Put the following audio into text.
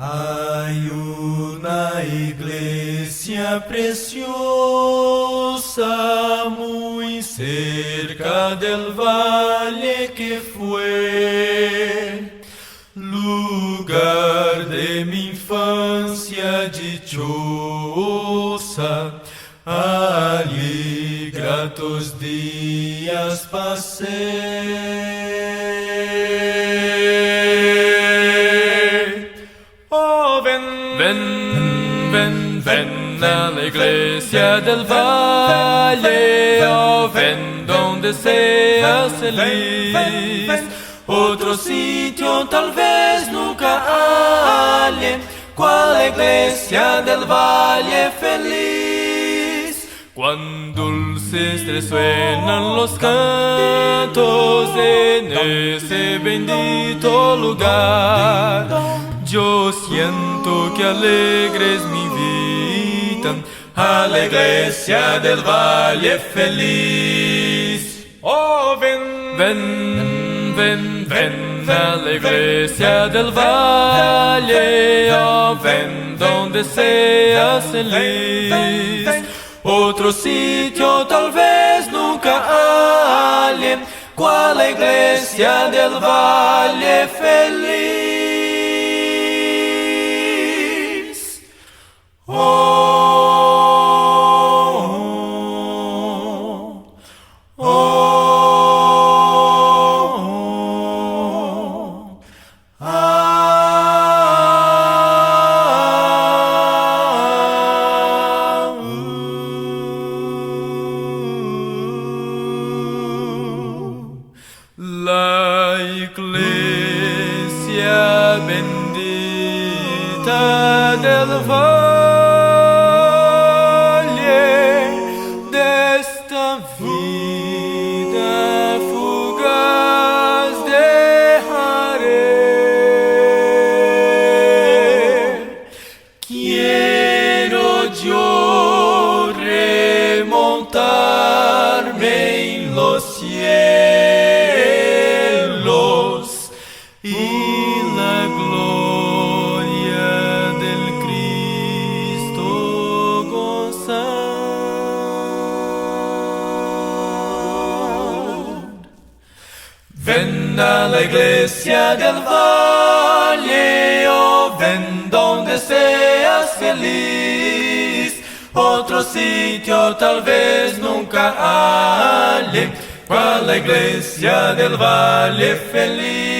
Hay una iglesia preciosa muy cerca del valle que fue lugar de mi infancia dichosa. Allí gratos días pasé. Ven a la iglesia del valle, oh, ven donde seas feliz. Otro sitio tal vez nunca haya, cual la iglesia del valle feliz. Cuán dulces resuenan los cantos en ese bendito lugar. Yo siento que alegre es mi vida, a la iglesia del valle feliz. Oh, ven a la iglesia del valle, oh, ven donde seas feliz. Otro sitio tal vez nunca haya, cual la iglesia del valle feliz. La iglesia bendita del valle de esta vida fugaz dejaré. Quiero yo remontarme en los cielos y la gloria del Cristo gozar. Ven a la iglesia del valle, oh, ven donde seas feliz. Otro sitio tal vez nunca haya, cual la iglesia del valle feliz.